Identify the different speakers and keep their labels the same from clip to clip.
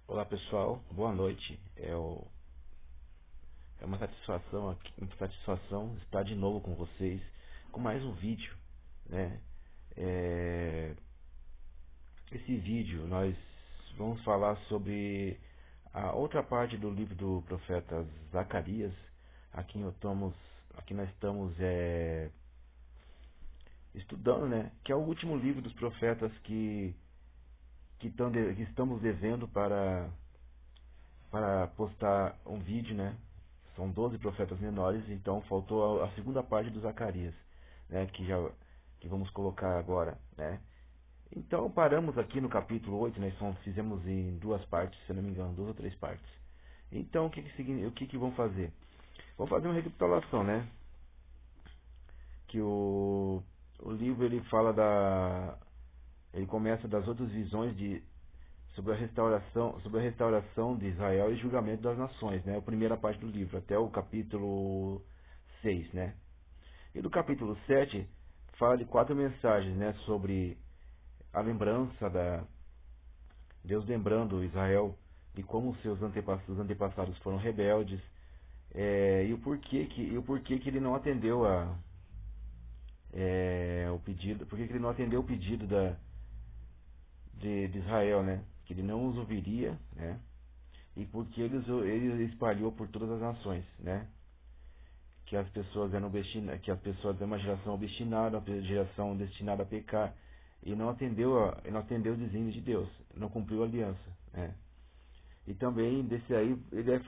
Speaker 1: Olá pessoal, boa noite. É uma satisfação estar de novo com vocês com mais um vídeo, né? É, Esse vídeo nós vamos falar sobre a outra parte do livro do profeta Zacarias. Aqui nós estamos estudando, né? Que é o último livro dos profetas que estamos devendo para postar um vídeo, né? São 12 profetas menores, então faltou a segunda parte do Zacarias, né? Que vamos colocar agora, né? Então paramos aqui no capítulo 8, né? Fizemos em duas partes, se não me engano, duas ou três partes. Então o que vão fazer? Vão fazer uma recapitulação, né? Que o livro ele fala ele começa das outras visões sobre a restauração de Israel e julgamento das nações, né? A primeira parte do livro, até o capítulo 6, né? E do capítulo 7 fala de quatro mensagens, né? Sobre a lembrança Deus lembrando Israel de como os antepassados foram rebeldes, e o porquê que ele não atendeu o pedido, porque que ele não atendeu o pedido de Israel, né? Que ele não os ouviria, né? E porque ele espalhou por todas as nações, né? Que as pessoas eram uma geração obstinada, uma geração destinada a pecar, e não atendeu o desígnio de Deus, não cumpriu a aliança, né? E também desse aí ele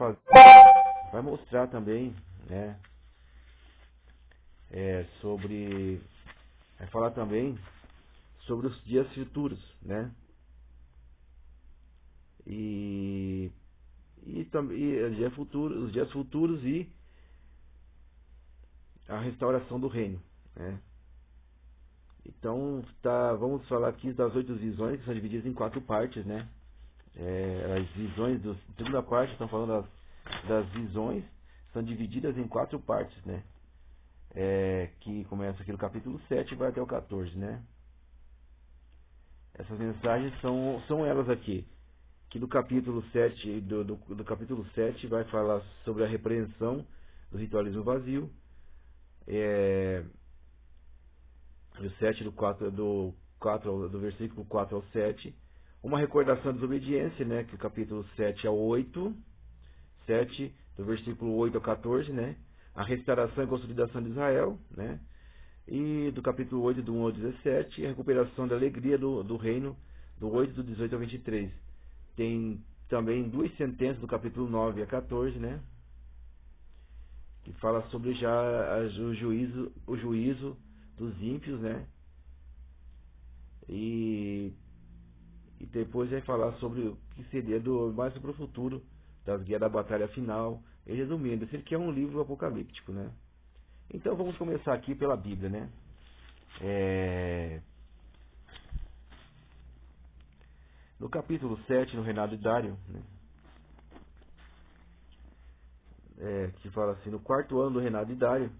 Speaker 1: vai mostrar também, né? Vai falar também sobre os dias futuros, né? E também os dias futuros e a restauração do reino, né? Então, vamos falar aqui das 8 visões, que são divididas em 4 partes, né? As visões da segunda parte estão falando das visões, são divididas em 4 partes, né? Que começa aqui no capítulo 7 e vai até o 14, né? Essas mensagens são elas aqui. Que do capítulo 7 do capítulo 7 vai falar sobre a repreensão do ritualismo vazio. Do 7 do versículo 4 ao 7, uma recordação da desobediência, né, que o capítulo 7 ao 8, 7 do versículo 8 ao 14, né, a restauração e consolidação de Israel, né, e do capítulo 8 do 1 ao 17, a recuperação da alegria do reino, do 8 do 18 ao 23. Tem também duas sentenças do capítulo 9 a 14, né, que fala sobre já o juízo dos ímpios, né? E depois vai falar sobre o que seria mais para o futuro das guerras da batalha final. E resumindo, esse aqui é um livro apocalíptico, né? Então vamos começar aqui pela Bíblia, né? No capítulo 7, no reinado de Dário, né? Que fala assim: no quarto ano do reinado de Dário,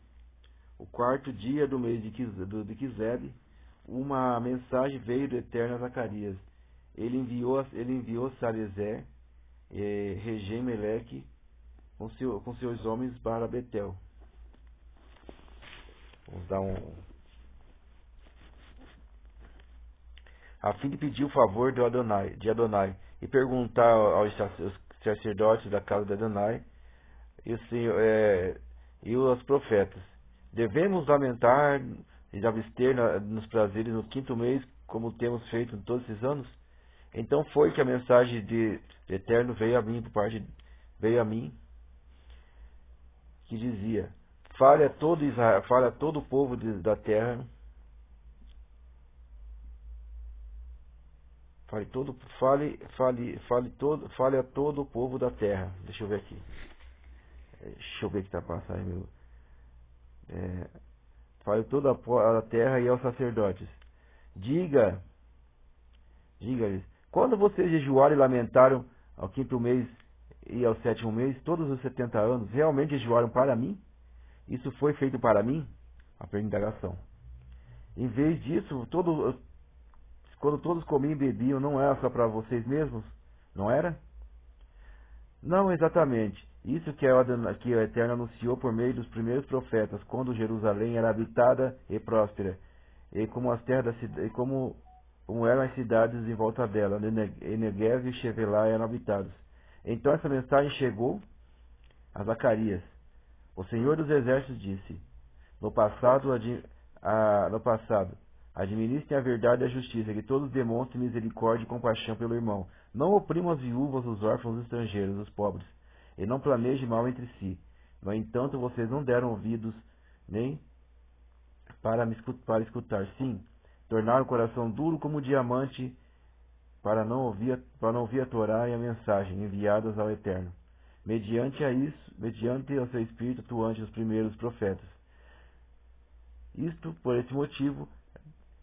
Speaker 1: o quarto dia do mês de Quislev, uma mensagem veio do Eterno a Zacarias. Ele enviou Sarezer, Regem Meleque, com seus homens para Betel. Vamos dar a fim de pedir o favor de Adonai e perguntar aos sacerdotes da casa de Adonai e os profetas: devemos lamentar e abster nos prazeres no quinto mês, como temos feito em todos esses anos? Então foi que a mensagem de Eterno veio a mim, que dizia: fale a todo Israel, fale a todo o povo da terra, fale a todo o povo da terra. Deixa eu ver aqui. Deixa eu ver o que está passando, meu. Fale toda a terra e aos sacerdotes. Diga-lhes: quando vocês jejuaram e lamentaram ao quinto mês e ao sétimo mês, todos os 70 anos, realmente jejuaram para mim? Isso foi feito para mim? A indagação. Em vez disso, quando todos comiam e bebiam, não era só para vocês mesmos? Não era? Não exatamente. Isso que o Eterno anunciou por meio dos primeiros profetas, quando Jerusalém era habitada e próspera, e como as terras como eram as cidades em volta dela, Negev e Shevelá eram habitados. Então essa mensagem chegou a Zacarias. O Senhor dos Exércitos disse: No passado, administrem a verdade e a justiça, que todos demonstrem misericórdia e compaixão pelo irmão. Não oprimam as viúvas, os órfãos, os estrangeiros, os pobres, e não planejem mal entre si. No entanto, vocês não deram ouvidos nem para escutar. Sim, tornaram o coração duro como diamante para não ouvir a Torá e a mensagem enviadas ao Eterno. Mediante o seu espírito atuante nos primeiros profetas. Isto, por esse motivo,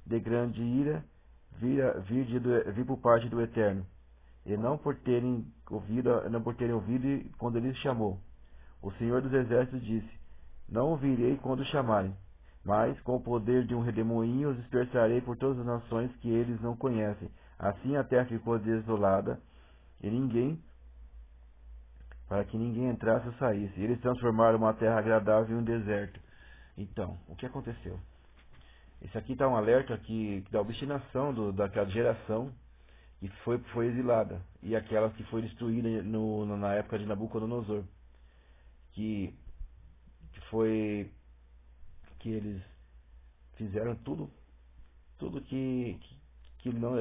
Speaker 1: de grande ira, vir por parte do Eterno, e não por terem ouvido quando ele chamou. O Senhor dos Exércitos disse: Não ouvirei quando chamarem, mas com o poder de um redemoinho os dispersarei por todas as nações que eles não conhecem. Assim a terra ficou desolada, e para que ninguém entrasse ou saísse. Eles transformaram uma terra agradável em um deserto. Então, o que aconteceu? Esse aqui está um alerta da obstinação daquela geração que foi exilada e aquelas que foi destruída na época de Nabucodonosor, que, que foi que eles fizeram tudo que não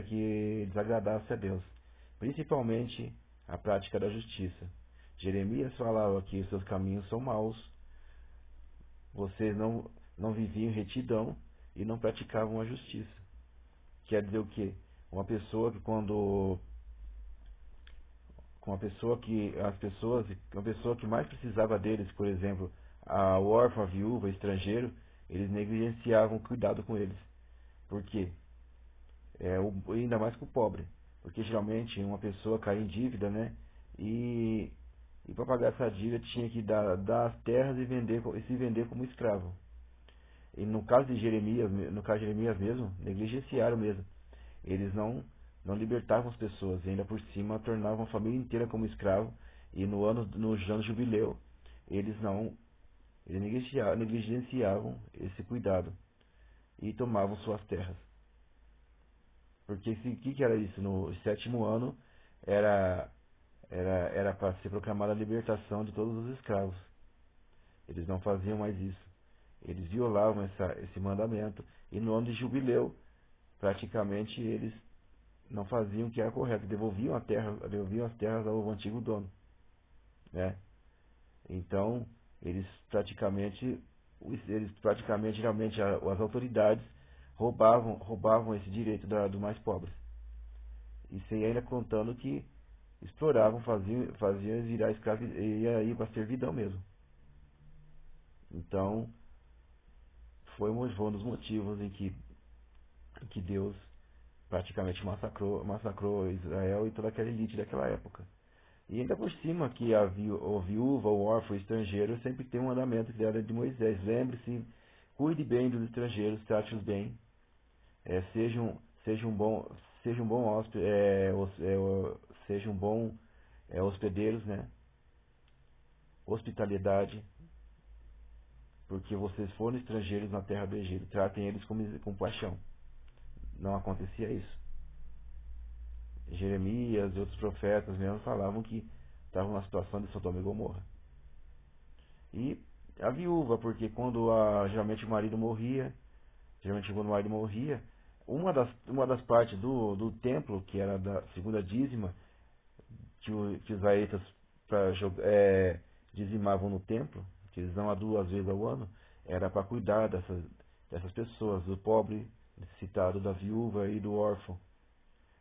Speaker 1: que desagradasse a Deus, principalmente a prática da justiça. Jeremias falava que os seus caminhos são maus, vocês não viviam em retidão e não praticavam a justiça. Quer dizer o quê? Uma pessoa que mais precisava deles, por exemplo, o órfão, a viúva, o estrangeiro, eles negligenciavam o cuidado com eles. Por quê? Ainda mais com o pobre. Porque geralmente uma pessoa cai em dívida, né? E para pagar essa dívida tinha que dar as terras e se vender como escravo. E no caso de Jeremias mesmo, negligenciaram mesmo. Eles não libertavam as pessoas, e ainda por cima tornavam a família inteira como escravo. E no ano jubileu, eles negligenciavam esse cuidado e tomavam suas terras. Porque o que era isso? No sétimo ano era para ser proclamada a libertação de todos os escravos. Eles não faziam mais isso. Eles violavam esse mandamento. E no ano de jubileu, praticamente eles não faziam o que era correto. Devolviam as terras ao antigo dono, né? Então, geralmente, as autoridades roubavam esse direito do mais pobre. E sem ainda contando que exploravam, faziam virar escravo e ir para a servidão mesmo. Então, foi um dos motivos em que Deus praticamente massacrou Israel e toda aquela elite daquela época. E ainda por cima que a viúva, o órfão, o estrangeiro sempre tem um mandamento que era de Moisés. Lembre-se, cuide bem dos estrangeiros, trate-os bem, seja um bom hóspede, seja um bom hospedeiros, né? Hospitalidade, porque vocês foram estrangeiros na terra do Egito, tratem eles com compaixão. Não acontecia isso. Jeremias e outros profetas mesmo falavam que estavam na situação de Sodoma e Gomorra. E a viúva, porque geralmente quando o marido morria, uma das partes do templo, que era da segunda dízima, que os israelitas dizimavam no templo, que eles dão 2 vezes ao ano, era para cuidar dessas pessoas, do pobre necessitado, da viúva e do órfão,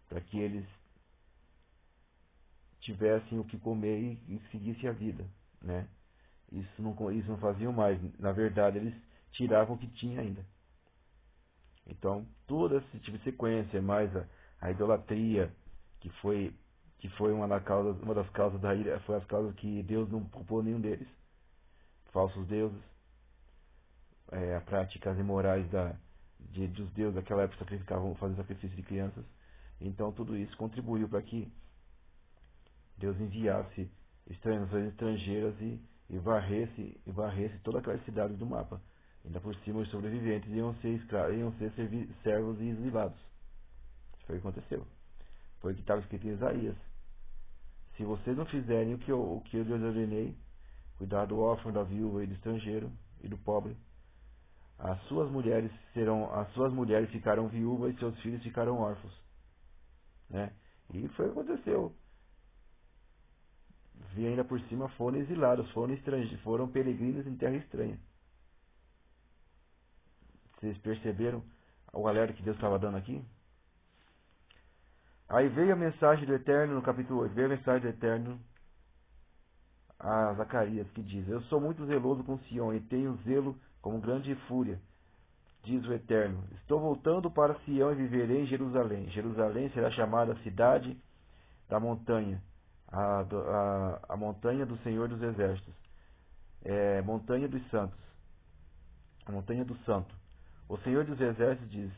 Speaker 1: para que eles tivessem o que comer e seguissem a vida, né? Isso não faziam mais. Na verdade, eles tiravam o que tinha ainda. Então, todo esse tipo de sequência, mais a idolatria, que foi uma das causas da ira, foi as causas que Deus não culpou nenhum deles. Falsos deuses, práticas imorais dos deuses daquela época faziam sacrifício de crianças. Então, tudo isso contribuiu para que Deus enviasse nações estrangeiras e varresse toda aquela cidade do mapa. Ainda por cima, os sobreviventes iam ser servos e exilados. Isso foi o que aconteceu. Foi o que estava escrito em Isaías. Se vocês não fizerem o que eu lhes ordenei, cuidar do órfão, da viúva e do estrangeiro e do pobre, as suas mulheres ficarão viúvas e seus filhos ficarão órfãos, né? E foi o que aconteceu. E ainda por cima foram exilados, foram peregrinos em terra estranha. Vocês perceberam o alerta que Deus estava dando aqui? Aí veio a mensagem do Eterno, no capítulo 8, veio a mensagem do Eterno a Zacarias, que diz: Eu sou muito zeloso com Sião e tenho zelo como grande fúria, diz o Eterno. Estou voltando para Sião e viverei em Jerusalém. Jerusalém será chamada cidade da montanha, a montanha do Senhor dos Exércitos, montanha dos santos, a montanha do santo. O Senhor dos Exércitos diz: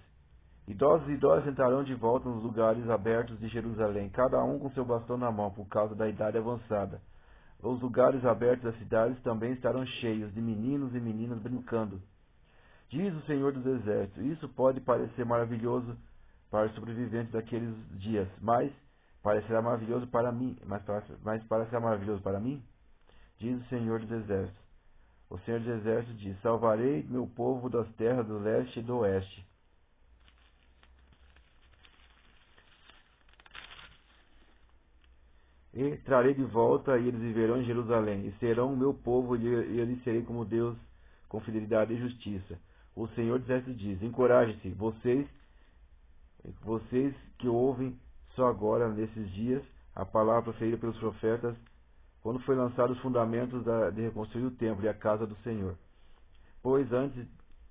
Speaker 1: Idosos e idosas entrarão de volta nos lugares abertos de Jerusalém, cada um com seu bastão na mão, por causa da idade avançada. Os lugares abertos das cidades também estarão cheios de meninos e meninas brincando. Diz o Senhor dos Exércitos: Isso pode parecer maravilhoso para os sobreviventes daqueles dias, mas parecerá maravilhoso para mim. Mas parecerá maravilhoso para mim? Diz o Senhor dos Exércitos. O Senhor dos Exércitos diz: Salvarei meu povo das terras do leste e do oeste. E trarei de volta, e eles viverão em Jerusalém, e serão o meu povo, e eu lhes serei como Deus, com fidelidade e justiça. O Senhor dos Exércitos diz: Encorajem-se, vocês que ouvem só agora, nesses dias, a palavra proferida pelos profetas, quando foi lançado os fundamentos de reconstruir o templo e a casa do Senhor. Pois antes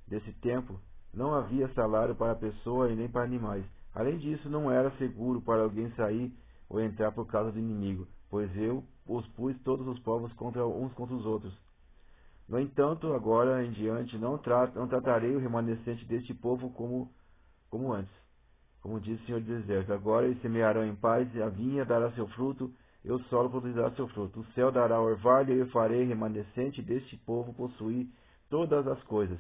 Speaker 1: desse tempo, não havia salário para a pessoa e nem para animais. Além disso, não era seguro para alguém sair ou entrar por causa do inimigo, pois eu os pus todos os povos uns contra os outros. No entanto, agora em diante, não tratarei o remanescente deste povo como antes. Como diz o Senhor dos Exércitos: Agora eles semearão em paz, a vinha dará seu fruto, e o solo produzirá seu fruto. O céu dará orvalho, e eu farei remanescente deste povo possuir todas as coisas.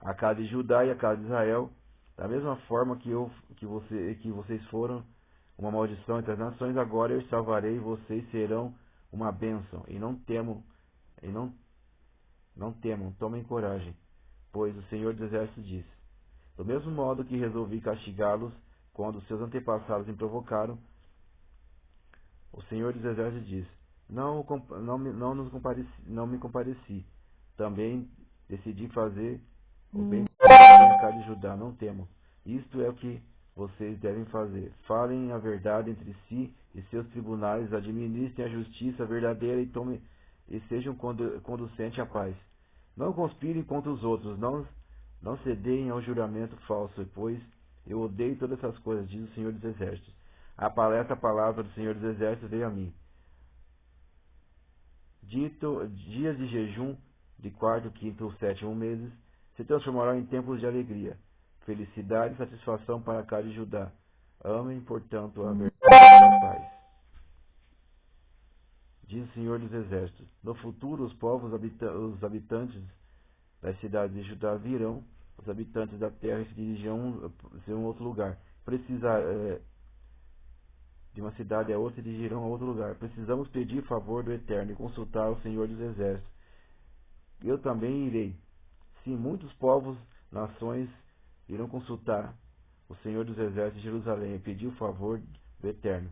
Speaker 1: A casa de Judá e a casa de Israel, da mesma forma que vocês foram uma maldição entre as nações, agora eu os salvarei, e vocês serão uma bênção. E não temam, tomem coragem, pois o Senhor dos Exércitos diz: Do mesmo modo que resolvi castigá-los quando seus antepassados me provocaram, o Senhor dos Exércitos diz: Não me compadeci. Também decidi fazer o bem para a casa de Judá. Não temo. Isto é o que vocês devem fazer. Falem a verdade entre si e seus tribunais, administrem a justiça verdadeira e sejam conducentes à paz. Não conspirem contra os outros, não cedeiem ao juramento falso, pois eu odeio todas essas coisas, diz o Senhor dos Exércitos. Essa palavra do Senhor dos Exércitos veio a mim. Dias de jejum, de quarto, quinto ou sétimo meses, se transformarão em tempos de alegria, felicidade e satisfação para a casa de Judá. Amem, portanto, a verdade e a paz. Diz o Senhor dos Exércitos: No futuro, os habitantes das cidades de Judá virão, os habitantes da terra se dirigirão a um outro lugar. De uma cidade a outra se dirigirão a outro lugar. Precisamos pedir favor do Eterno e consultar o Senhor dos Exércitos. Eu também irei. Sim, muitos povos, nações irão consultar o Senhor dos Exércitos de Jerusalém e pedir o favor do Eterno.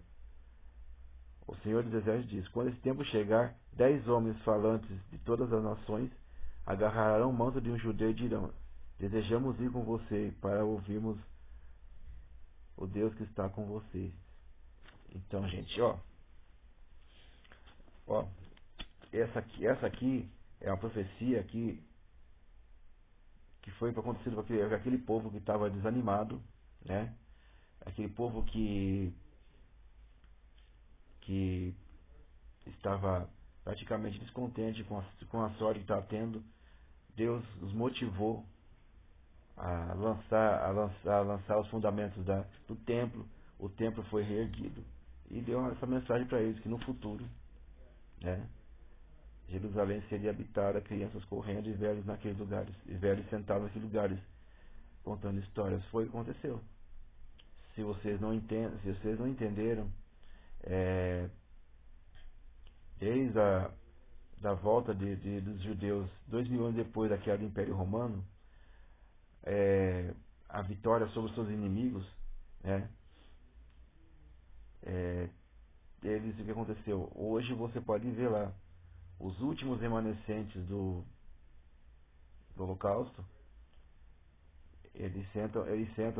Speaker 1: O Senhor dos Exércitos diz: Quando esse tempo chegar, 10 homens falantes de todas as nações agarrarão o manto de um judeu e dirão: Desejamos ir com você para ouvirmos o Deus que está com vocês. Então, gente, essa aqui é uma profecia que foi para acontecer com aquele povo que estava desanimado, né? Aquele povo que estava praticamente descontente com a sorte que estava tendo. Deus os motivou a lançar os fundamentos do templo. O templo foi reerguido e deu essa mensagem para eles que no futuro, né, Jerusalém seria habitada, crianças correndo e velhos naqueles lugares, e velhos sentados naqueles lugares, contando histórias. Foi o que aconteceu. Se vocês não entendem, se vocês não entenderam, desde da volta dos judeus 2000 anos depois da queda do Império Romano, a vitória sobre os seus inimigos, né, o que aconteceu? Hoje você pode ver lá os últimos remanescentes do Holocausto. Eles sentam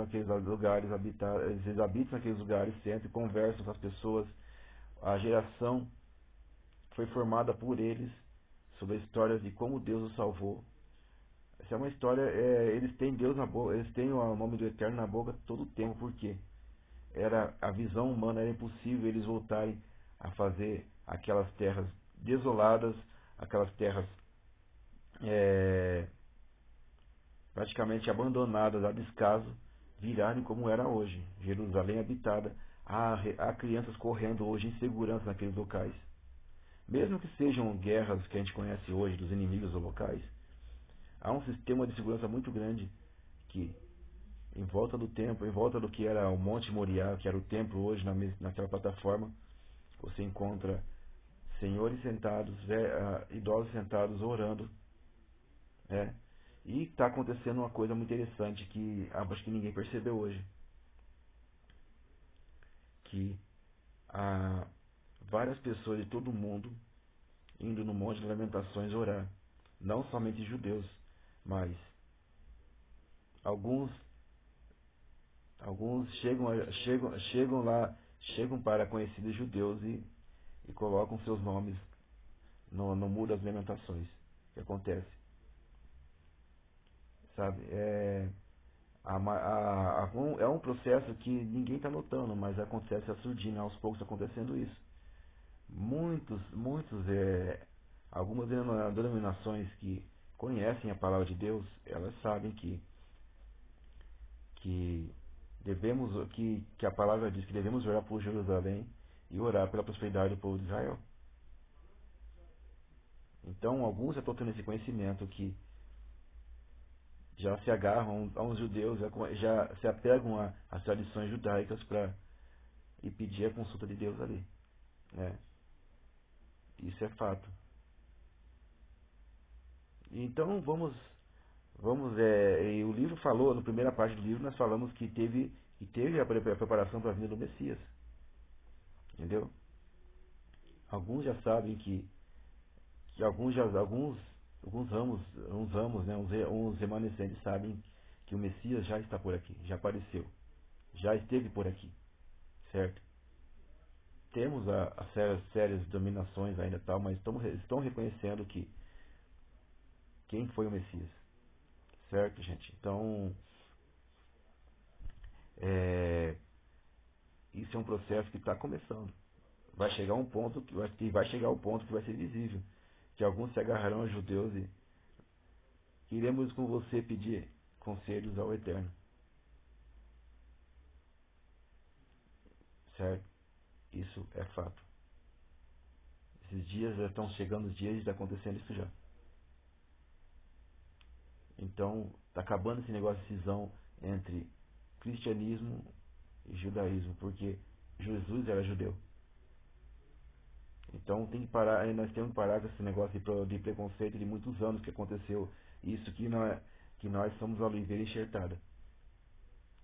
Speaker 1: naqueles lugares habitados, eles habitam naqueles lugares, sentam e conversam com as pessoas. A geração foi formada por eles sobre a história de como Deus os salvou. Essa é uma história, eles têm Deus na boca, eles têm o nome do Eterno na boca todo o tempo, porque era a visão humana, era impossível eles voltarem a fazer aquelas terras desoladas, aquelas terras praticamente abandonadas a descaso, virarem como era hoje. Jerusalém habitada, há crianças correndo hoje em segurança naqueles locais. Mesmo que sejam guerras que a gente conhece hoje, dos inimigos locais, há um sistema de segurança muito grande que, em volta do templo, em volta do que era o Monte Moriá, que era o templo hoje, naquela plataforma, você encontra senhores sentados, idosos sentados orando, né? E está acontecendo uma coisa muito interessante que acho que ninguém percebeu hoje, que há várias pessoas de todo o mundo indo no Monte de Lamentações orar, não somente judeus, mas alguns chegam lá, chegam para conhecidos judeus e colocam seus nomes no muro das lamentações. O que acontece? Sabe? É um processo que ninguém está notando, mas acontece a surdina, aos poucos acontecendo isso. Algumas denominações que conhecem a palavra de Deus, elas sabem que que a palavra diz que devemos orar por Jerusalém e orar pela prosperidade do povo de Israel. Então, alguns já estão tendo esse conhecimento que já se agarram a uns judeus, já se apegam às tradições judaicas e pedir a consulta de Deus ali, né? Isso é fato. Então, e o livro falou, na primeira parte do livro, nós falamos que teve a preparação para a vinda do Messias. Entendeu? Alguns já sabem que uns ramos, né, uns remanescentes sabem que o Messias já está por aqui, já apareceu, já esteve por aqui, certo? Temos as sérias dominações ainda tal, mas estão reconhecendo quem foi o Messias, certo, gente? Então, isso é um processo que está começando. Vai chegar um ponto vai chegar ao ponto que vai ser visível, que alguns se agarrarão aos judeus e iremos com você pedir conselhos ao Eterno, certo? Isso é fato. Esses dias já estão chegando os dias de estar acontecendo isso já. Então, está acabando esse negócio de cisão entre cristianismo e judaísmo, porque Jesus era judeu. Então tem que parar, nós temos que parar com esse negócio de preconceito de muitos anos que aconteceu. Isso que nós somos a oliveira enxertada.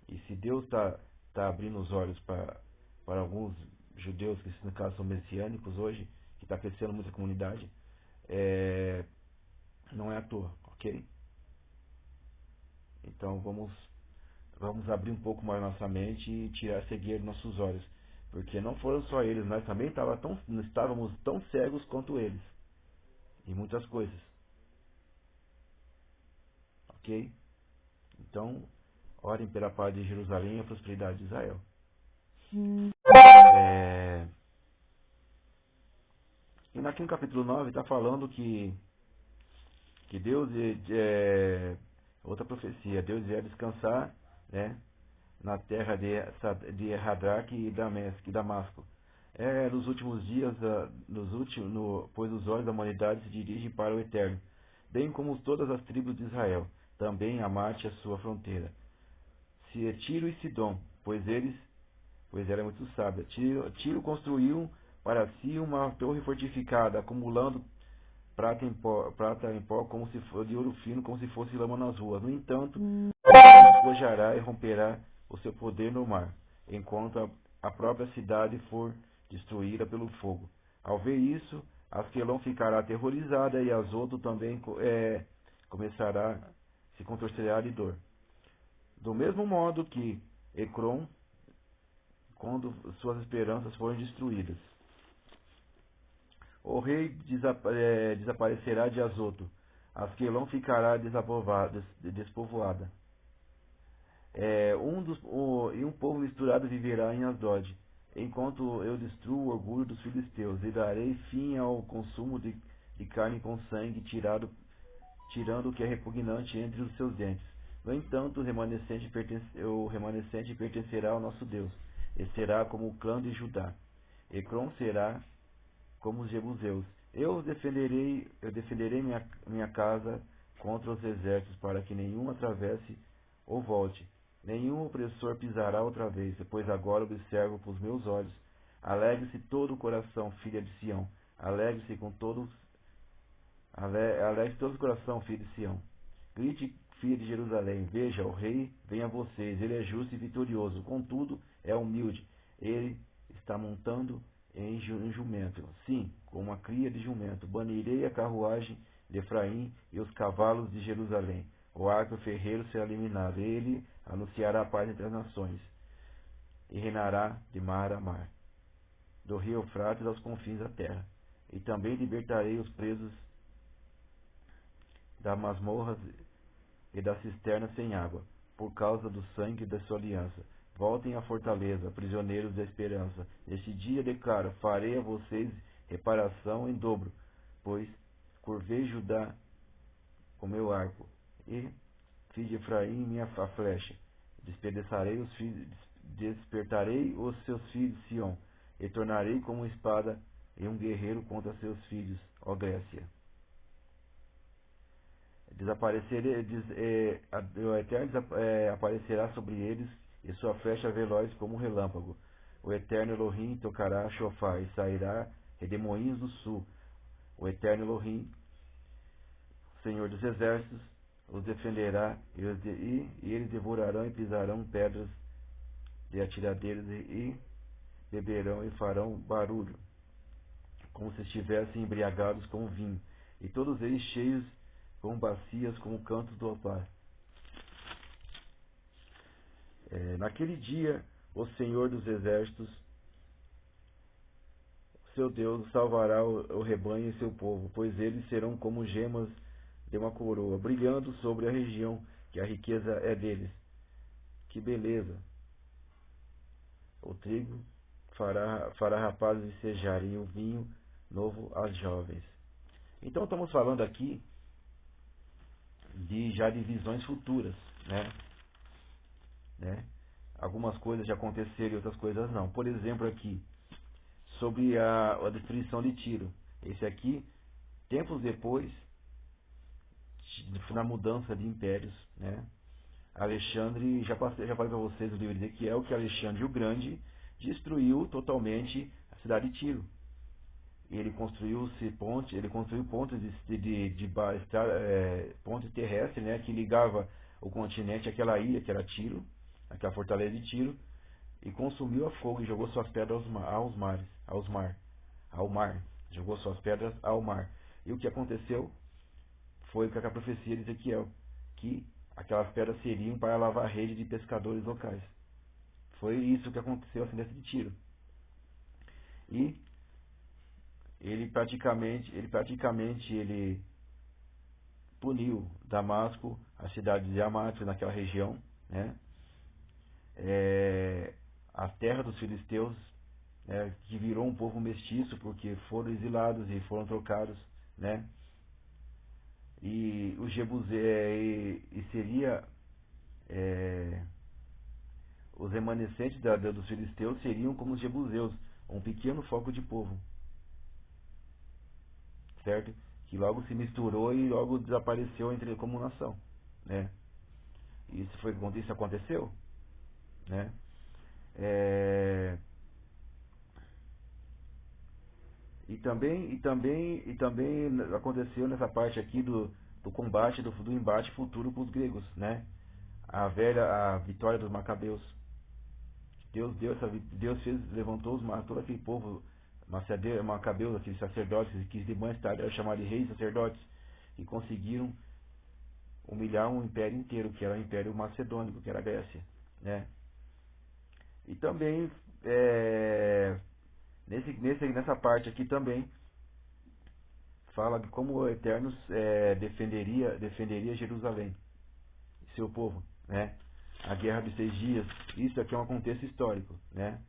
Speaker 1: E se Deus tá abrindo os olhos para alguns judeus, que no caso são messiânicos hoje, que está crescendo muita comunidade, não é à toa, ok? Então vamos abrir um pouco mais nossa mente e tirar a cegueira dos nossos olhos. Porque não foram só eles, nós também estávamos tão cegos quanto eles. Em muitas coisas. Ok? Então, orem pela paz de Jerusalém e a prosperidade de Israel. E aqui no capítulo 9 está falando que Deus, outra profecia, Deus ia descansar, né, na terra de Hadraque e Damasco, Nos últimos dias, pois os olhos da humanidade se dirigem para o Eterno, bem como todas as tribos de Israel, também Amate a sua fronteira. Se Tiro e Sidom, pois ela é muito sábia. Tiro construiu para si uma torre fortificada, acumulando prata em pó como se fosse de ouro fino, como se fosse lama nas ruas. No entanto, despojará e romperá o seu poder no mar, enquanto a própria cidade for destruída pelo fogo. Ao ver isso, Asquelon ficará aterrorizada e Azoto também começará se contorcerá de dor. Do mesmo modo que Ecrom, quando suas esperanças forem destruídas. O rei desaparecerá de Azoto. Asquelon ficará despovoada. E um povo misturado viverá em Asdod, enquanto eu destruo o orgulho dos filisteus, e darei fim ao consumo de carne com sangue, tirando o que é repugnante entre os seus dentes. No entanto, o remanescente pertencerá ao nosso Deus, e será como o clã de Judá. Ecrom será como os jebuseus. Eu defenderei minha casa contra os exércitos, para que nenhum atravesse ou volte. Nenhum opressor pisará outra vez, pois agora observo com os meus olhos. Alegre-se todo o coração, filha de Sião. Alegre-se todo o coração, filha de Sião. Grite, filha de Jerusalém. Veja, o rei vem a vocês. Ele é justo e vitorioso. Contudo, é humilde. Ele está montando em jumento. Sim, com uma cria de jumento. Banirei a carruagem de Efraim e os cavalos de Jerusalém. O arco ferreiro será eliminado. Ele anunciará a paz entre as nações. E reinará de mar a mar, do rio Eufrates aos confins da terra. E também libertarei os presos das masmorras e das cisternas sem água, por causa do sangue da sua aliança. Voltem à fortaleza, prisioneiros da esperança. Neste dia declaro, farei a vocês reparação em dobro, pois curvei Judá com meu arco, e fiz de Efraim minha flecha. Despertarei os seus filhos de Sião, e tornarei como uma espada e um guerreiro contra seus filhos, ó Grécia. O Eterno aparecerá sobre eles, e sua flecha veloz como um relâmpago. O Eterno Elohim tocará shofar, e sairá redemoinhos do sul. O Eterno Elohim, Senhor dos exércitos, os defenderá, e eles devorarão e pisarão pedras de atiradeiros, e beberão e farão barulho, como se estivessem embriagados com vinho, e todos eles cheios com bacias como cantos do altar. Naquele dia, o Senhor dos exércitos, seu Deus, salvará o rebanho e seu povo, pois eles serão como gemas de uma coroa, brilhando sobre a região, que a riqueza é deles. Que beleza! O trigo fará rapazes vicejarem, e o vinho novo às jovens. Então estamos falando aqui já de visões futuras, né? Algumas coisas já aconteceram e outras coisas não. Por exemplo, aqui sobre a destruição de Tiro. Esse aqui, tempos depois, na mudança de impérios, né? Alexandre, já falei para vocês o livro de Ezequiel, que Alexandre o Grande destruiu totalmente a cidade de Tiro. Ele construiu ponte ponte terrestre, né, que ligava o continente àquela ilha que era Tiro, aquela fortaleza de Tiro, e consumiu a fogo e jogou suas pedras ao mar, jogou suas pedras ao mar. E o que aconteceu foi com a profecia de Ezequiel, que aquelas pedras seriam para lavar a rede de pescadores locais. Foi isso que aconteceu assim desse de Tiro. E ele praticamente puniu Damasco, a cidade de Hamath, naquela região, né? A terra dos filisteus, que virou um povo mestiço porque foram exilados e foram trocados, né? E os os remanescentes dos filisteus seriam como os jebuseus, um pequeno foco de povo, certo? Que logo se misturou e logo desapareceu como nação, né? Isso aconteceu, né? É, e também aconteceu nessa parte aqui do combate, do embate futuro com os gregos, né? A vitória dos macabeus. Deus levantou todo aquele povo macabeus, aqueles sacerdotes que mais tarde eram chamados de reis sacerdotes, e conseguiram humilhar um império inteiro, que era o Império Macedônico, que era a Grécia, né? E também nessa parte aqui também fala de como o Eterno defenderia Jerusalém, seu povo, né? A guerra dos 6 dias, isso aqui é um contexto histórico, né?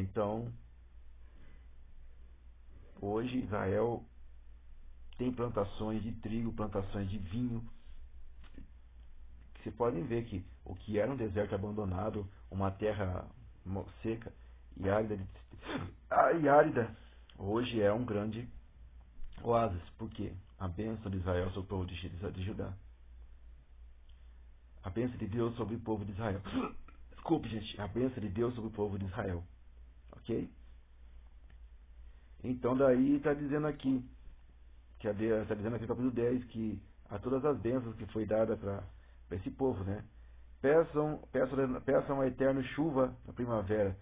Speaker 1: Então, hoje Israel tem plantações de trigo, plantações de vinho. Vocês podem ver que o que era um deserto abandonado, uma terra seca e árida, hoje é um grande oásis. Por quê? A bênção de Israel sobre o povo de Judá. A bênção de Deus sobre o povo de Israel. Desculpe, gente. A bênção de Deus sobre o povo de Israel. Ok? Então daí está dizendo aqui, está dizendo aqui no capítulo 10, que a todas as bênçãos que foi dada para esse povo, né? Peçam ao Eterno chuva na primavera,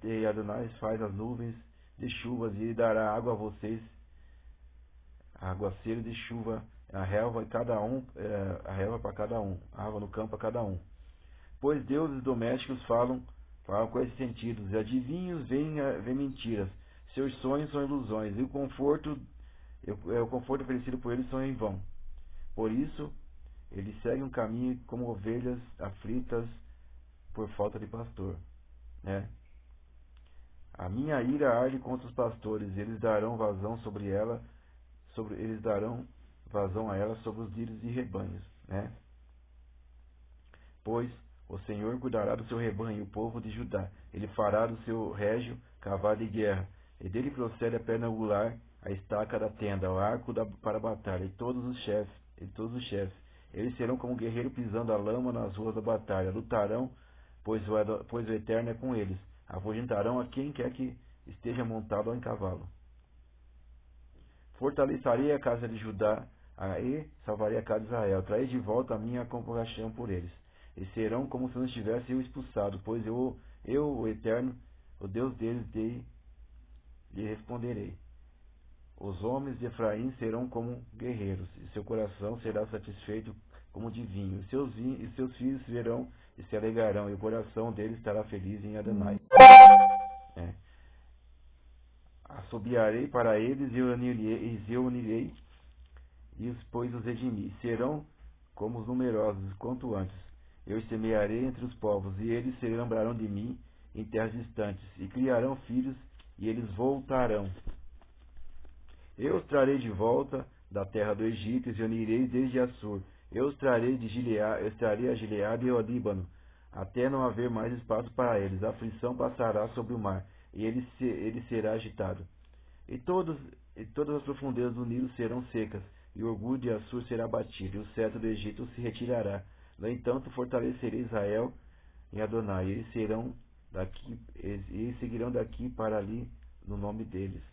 Speaker 1: e Adonai faz as nuvens de chuvas, e ele dará água a vocês, aguaceiro de chuva, a relva para cada um, a água no campo a cada um. Pois deuses domésticos falam com esses sentidos, e adivinhos veem mentiras, seus sonhos são ilusões, e o conforto oferecido por eles são em vão. Por isso, eles seguem um caminho como ovelhas aflitas por falta de pastor, né? A minha ira arde contra os pastores, eles darão vazão eles darão vazão a ela sobre os lírios e rebanhos, né? Pois o Senhor cuidará do seu rebanho, o povo de Judá. Ele fará do seu régio cavalo de guerra, e dele procede a perna angular, a estaca da tenda, o arco para a batalha, e todos os chefes. Eles serão como guerreiro pisando a lama nas ruas da batalha. Lutarão, pois o Eterno é com eles. Afugentarão a quem quer que esteja montado em cavalo. Fortalecerei a casa de Judá e salvarei a casa de Israel. Trarei de volta a minha compaixão por eles. E serão como se não tivesse eu expulsado, pois eu, o Eterno, o Deus deles, lhe responderei. Os homens de Efraim serão como guerreiros, e seu coração será satisfeito como de vinho. E seus filhos verão e se alegrarão, e o coração deles estará feliz em Adonai. Assobiarei para eles e eu unirei, pois os redimi. Serão como os numerosos, quanto antes. Eu os semearei entre os povos, e eles se lembrarão de mim em terras distantes, e criarão filhos, e eles voltarão. Eu os trarei de volta da terra do Egito, e os unirei desde Assur. Eu os trarei a Gileade e ao Líbano, até não haver mais espaço para eles. A aflição passará sobre o mar, e ele será agitado. E todas as profundezas do Nilo serão secas, e o orgulho de Assur será abatido, e o cetro do Egito se retirará. No entanto, fortalecerei Israel em Adonai, e eles seguirão daqui para ali no nome deles.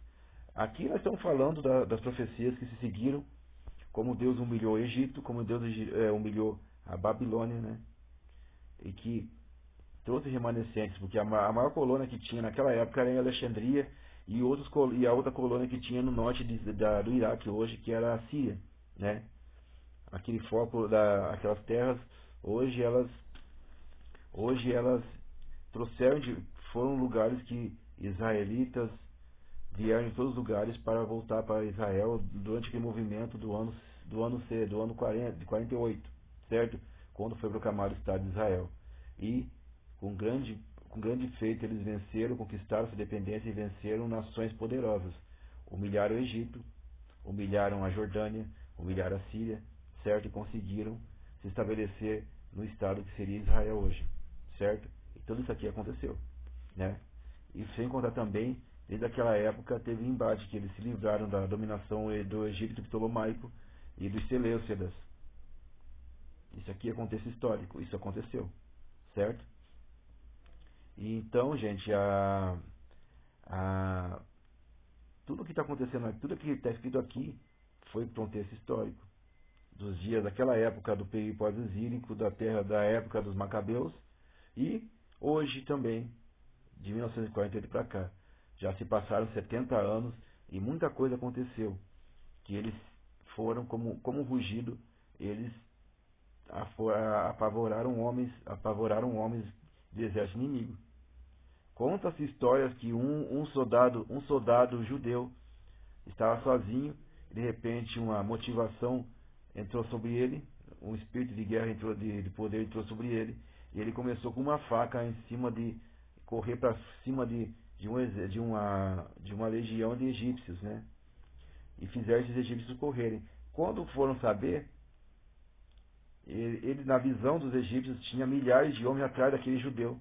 Speaker 1: Aqui nós estamos falando das profecias que se seguiram, como Deus humilhou o Egito, como Deus humilhou a Babilônia, né? E que trouxe remanescentes, porque a maior colônia que tinha naquela época era em Alexandria, e a outra colônia que tinha no norte do Iraque hoje, que era a Síria, né? Aquele foco aquelas terras, hoje elas foram lugares que israelitas vieram em todos os lugares para voltar para Israel durante aquele movimento do ano 48, certo? Quando foi proclamado o Estado de Israel. E com grande feito eles venceram, conquistaram sua independência e venceram nações poderosas. Humilharam o Egito, humilharam a Jordânia, humilharam a Síria, certo? E conseguiram se estabelecer no estado que seria Israel hoje, certo? E tudo isso aqui aconteceu. né? E sem contar também, desde aquela época teve embate, que eles se livraram da dominação do Egito Ptolomaico e dos Seleucidas. Isso aqui é contexto histórico, isso aconteceu, certo? E então, gente, tudo que está acontecendo aqui, tudo que está escrito aqui foi contexto histórico. Dos dias daquela época do período pós-exílico, da época dos Macabeus, e hoje também, de 1948 para cá. Já se passaram 70 anos e muita coisa aconteceu. Que eles foram, como um rugido, eles apavoraram homens do exército inimigo. Conta-se histórias que um soldado judeu estava sozinho, de repente uma motivação entrou sobre ele, um espírito de guerra de poder entrou sobre ele, e ele começou com uma faca em cima de correr para cima de uma legião de egípcios, né? E fizeram esses egípcios correrem. Quando foram saber, ele na visão dos egípcios tinha milhares de homens atrás daquele judeu.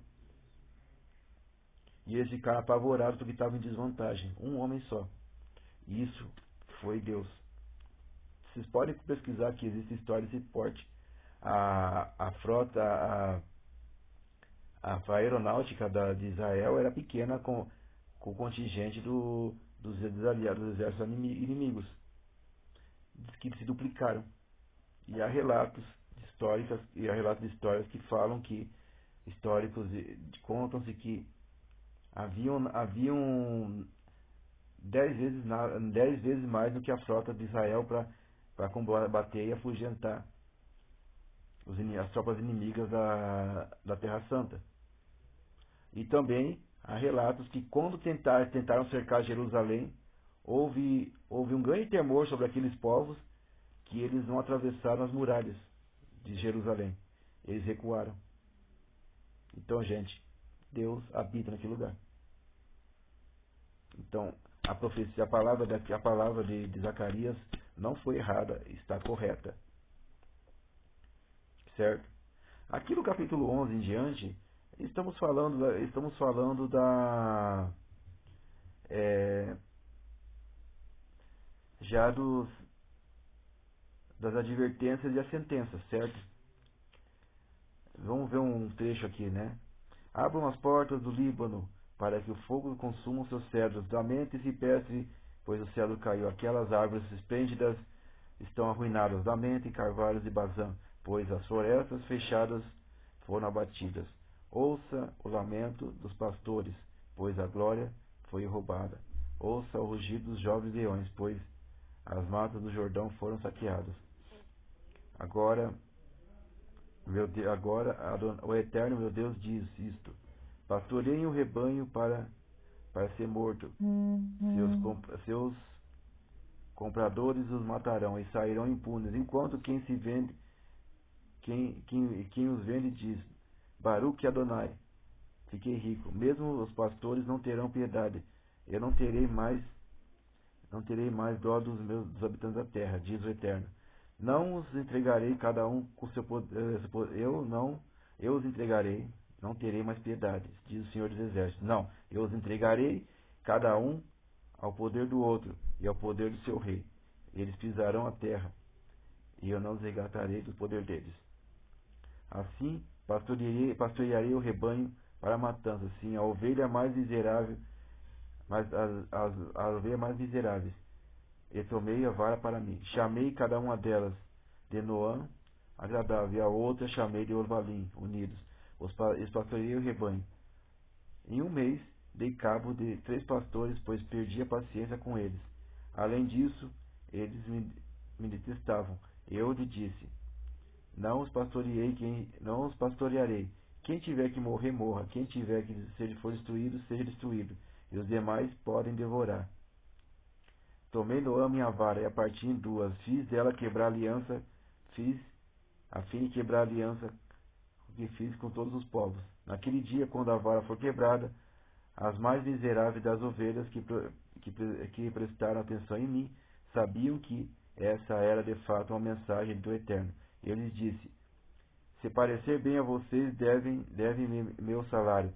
Speaker 1: E eles ficaram apavorados porque estavam em desvantagem. Um homem só. E isso foi Deus. Vocês podem pesquisar que existe história desse porte. A frota, a aeronáutica de Israel era pequena com o contingente dos aliados, dos exércitos inimigos, que se duplicaram. E há relatos históricos e há relatos de histórias que falam que históricos contam-se que haviam 10 vezes mais do que a frota de Israel para combater e afugentar as tropas inimigas da Terra Santa. E também há relatos que quando tentaram cercar Jerusalém, houve um grande temor sobre aqueles povos, que eles não atravessaram as muralhas de Jerusalém. Eles recuaram. Então, gente, Deus habita naquele lugar. Então, a profecia, a palavra de Zacarias não foi errada, está correta. Certo? Aqui no capítulo 11 em diante, estamos falando já das advertências e as sentenças, certo? Vamos ver um trecho aqui, né? Abram as portas do Líbano, para que o fogo consuma os seus cedros. Lamente-se e pese, pois o cedro caiu. Aquelas árvores esplêndidas estão arruinadas. Lamente carvalhos de Bazã, pois as florestas fechadas foram abatidas. Ouça o lamento dos pastores, pois a glória foi roubada. Ouça o rugido dos jovens leões, pois as matas do Jordão foram saqueadas. Agora, o Eterno, meu Deus, diz isto: pastoreiem o rebanho para ser morto. Seus compradores os matarão e sairão impunes, enquanto quem os vende diz: Baruch Adonai, fiquei rico. Mesmo os pastores não terão piedade. Eu não terei mais dó dos habitantes da terra, diz o Eterno. Não os entregarei cada um com seu poder. Eu os entregarei, não terei mais piedade, diz o Senhor dos Exércitos. Não, eu os entregarei cada um ao poder do outro e ao poder do seu rei. Eles pisarão a terra, e eu não os resgatarei do poder deles. Assim, pastorearei o rebanho para a matança, sim, a ovelha mais miserável, mas as ovelhas mais miseráveis. E tomei a vara para mim. Chamei cada uma delas de Noã, agradável, e a outra chamei de Orvalim, unidos. Pastoreei o rebanho. Em um mês, dei cabo de 3 pastores, pois perdi a paciência com eles. Além disso, eles me detestavam. Eu lhe disse: não os pastorearei. Quem tiver que morrer, morra. Quem tiver que for destruído, seja destruído. E os demais podem devorar. Tomei Noã minha vara e a parti em duas. Fiz dela quebrar aliança. Fiz a fim de quebrar a aliança que fiz com todos os povos. Naquele dia, quando a vara for quebrada, as mais miseráveis das ovelhas que prestaram atenção em mim sabiam que essa era de fato uma mensagem do Eterno. Eu lhes disse: se parecer bem a vocês, devem meu salário.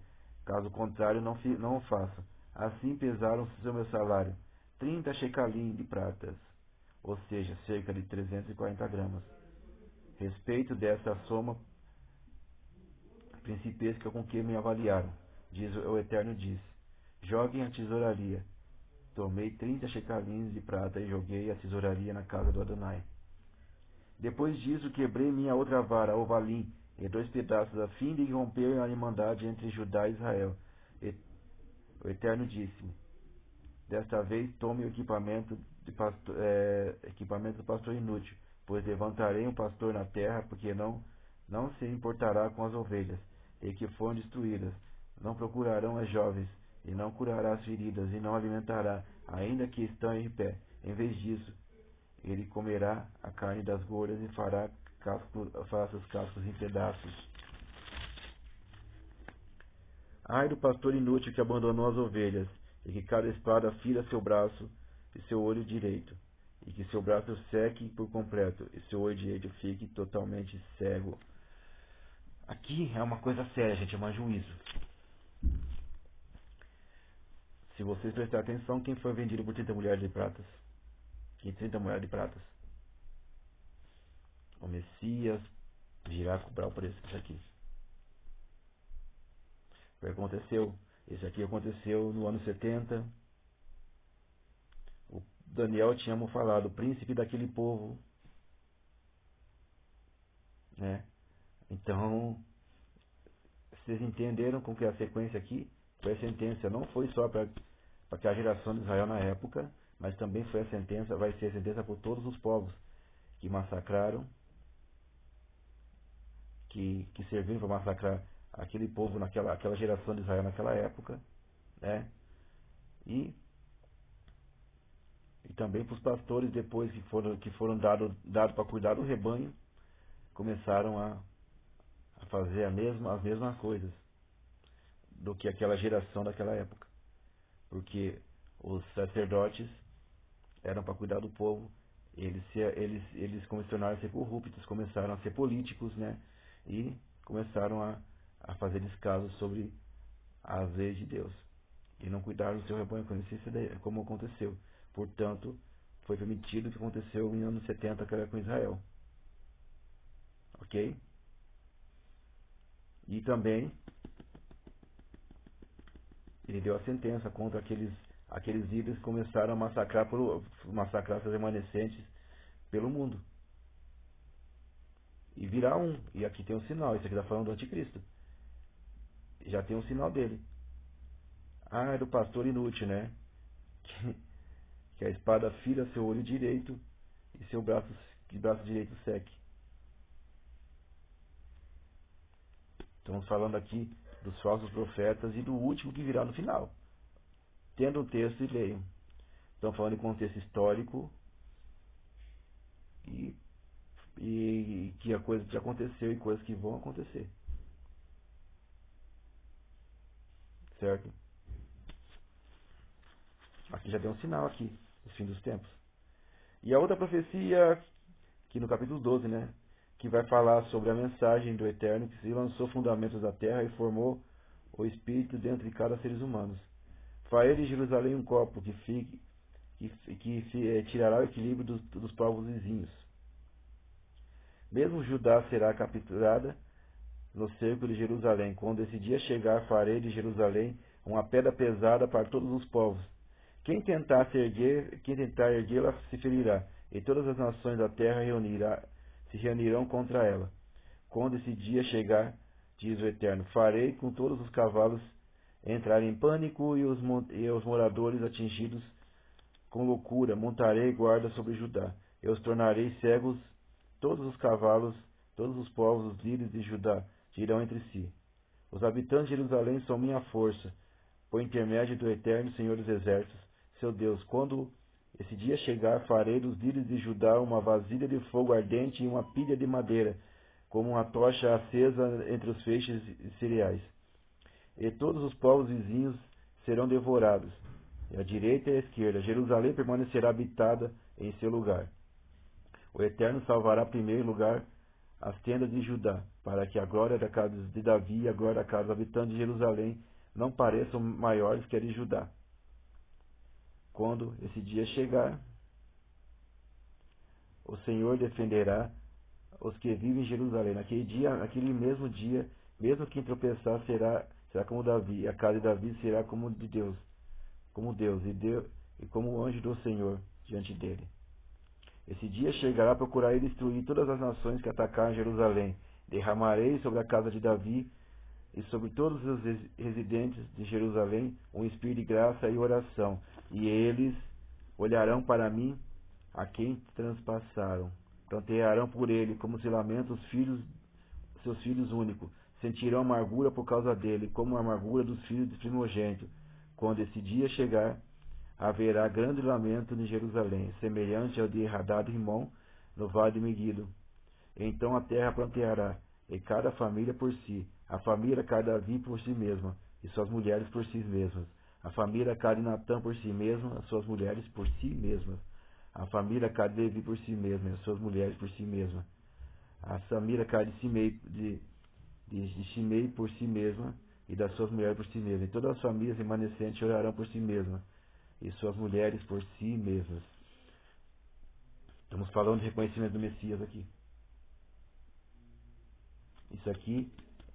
Speaker 1: Caso contrário, não o faça. Assim pesaram seu meu salário, 30 shecalim de pratas, ou seja, cerca de 340 gramas. Respeito dessa soma principesca com que me avaliaram, diz o Eterno disse. Joguem a tesouraria. Tomei 30 shecalins de prata e joguei a tesouraria na casa do Adonai. Depois disso, quebrei minha outra vara, Ovalim, em 2 pedaços, a fim de romper a irmandade entre Judá e Israel. O Eterno disse-me, desta vez tome o equipamento do pastor inútil, pois levantarei um pastor na terra, porque não se importará com as ovelhas, e que foram destruídas. Não procurarão as jovens, e não curará as feridas, e não alimentará, ainda que estão em pé. Em vez disso, ele comerá a carne das gordas e fará seus cascos em pedaços. Ai do pastor inútil que abandonou as ovelhas, e que cada espada fira seu braço e seu olho direito, e que seu braço seque por completo, e seu olho direito fique totalmente cego. Aqui é uma coisa séria, gente, é um juízo. Se vocês prestarem atenção, quem foi vendido por 30 mulheres de pratas? 30 mulheres de pratas. O Messias virá cobrar o preço disso aqui. O que aconteceu? Esse aqui aconteceu no ano 70. O Daniel tinha falado, o príncipe daquele povo. Né? Então, vocês entenderam com que a sequência aqui foi a sentença. Não foi só para a geração de Israel na época, mas também foi a sentença, vai ser a sentença por todos os povos que massacraram, que serviram para massacrar aquele povo, aquela geração de Israel naquela época, né? E também para os pastores depois que foram dados para cuidar do rebanho, começaram a fazer as mesmas coisas do que aquela geração daquela época. Porque os sacerdotes eram para cuidar do povo, eles começaram a ser corruptos, começaram a ser políticos, né? E começaram a fazer descaso sobre as leis de Deus. E não cuidaram do seu rebanho, como aconteceu. Portanto, foi permitido o que aconteceu em anos 70, que era com Israel. Ok? E também ele deu a sentença contra aqueles líderes que começaram a massacrar seus remanescentes pelo mundo. E virá um. E aqui tem um sinal. Isso aqui está falando do anticristo. Já tem um sinal dele. Ah, é do pastor inútil, né? Que a espada fira seu olho direito e seu braço direito seque. Estamos falando aqui dos falsos profetas e do último que virá no final. Tendo um texto e leiam. Estamos falando em contexto histórico e que a coisa já aconteceu e coisas que vão acontecer. Certo? Aqui já tem um sinal aqui, do fim dos tempos. E a outra profecia, que no capítulo 12, né? Que vai falar sobre a mensagem do Eterno que se lançou fundamentos da terra e formou o Espírito dentro de cada ser humano. Farei de Jerusalém um copo que tirará o equilíbrio dos povos vizinhos. Mesmo Judá será capturada no cerco de Jerusalém. Quando esse dia chegar, farei de Jerusalém uma pedra pesada para todos os povos. Quem tentar erguê-la se ferirá, e todas as nações da terra se reunirão contra ela. Quando esse dia chegar, diz o Eterno, farei com todos os cavalos entrar em pânico e os moradores atingidos com loucura. Montarei guarda sobre Judá. Eu os tornarei cegos, todos os cavalos, todos os povos, os líderes de Judá dirão entre si. Os habitantes de Jerusalém são minha força, por intermédio do Eterno Senhor dos Exércitos, seu Deus. Quando esse dia chegar, farei dos líderes de Judá uma vasilha de fogo ardente e uma pilha de madeira, como uma tocha acesa entre os feixes de cereais. E todos os povos vizinhos serão devorados, e a direita e a esquerda. Jerusalém permanecerá habitada em seu lugar. O Eterno salvará em primeiro lugar as tendas de Judá, para que a glória da casa de Davi e a glória da casa dos habitantes de Jerusalém não pareçam maiores que a de Judá. Quando esse dia chegar, o Senhor defenderá os que vivem em Jerusalém. Naquele mesmo dia, mesmo quem tropeçar será como Davi, e a casa de Davi será como de Deus, e como o anjo do Senhor diante dele. Esse dia chegará, procurarei destruir todas as nações que atacaram Jerusalém. Derramarei sobre a casa de Davi e sobre todos os residentes de Jerusalém um espírito de graça e oração, e eles olharão para mim, a quem transpassaram. Plantearão por ele, como se lamentam seus filhos únicos. Sentirão amargura por causa dele, como a amargura dos filhos de primogênito. Quando esse dia chegar, haverá grande lamento em Jerusalém, semelhante ao de Hadad Rimon, no vale de Meguido. Então a terra planteará, e cada família por si, a família de Davi por si mesma, e suas mulheres por si mesmas. A família de Natã por si mesma, as suas mulheres por si mesmas. A família de Levi por si mesma, e as suas mulheres por si mesma. A família de Shimei por si mesma, e das suas mulheres por si mesma. E todas as famílias remanescentes orarão por si mesmas, e suas mulheres por si mesmas. Estamos falando de reconhecimento do Messias aqui. Isso aqui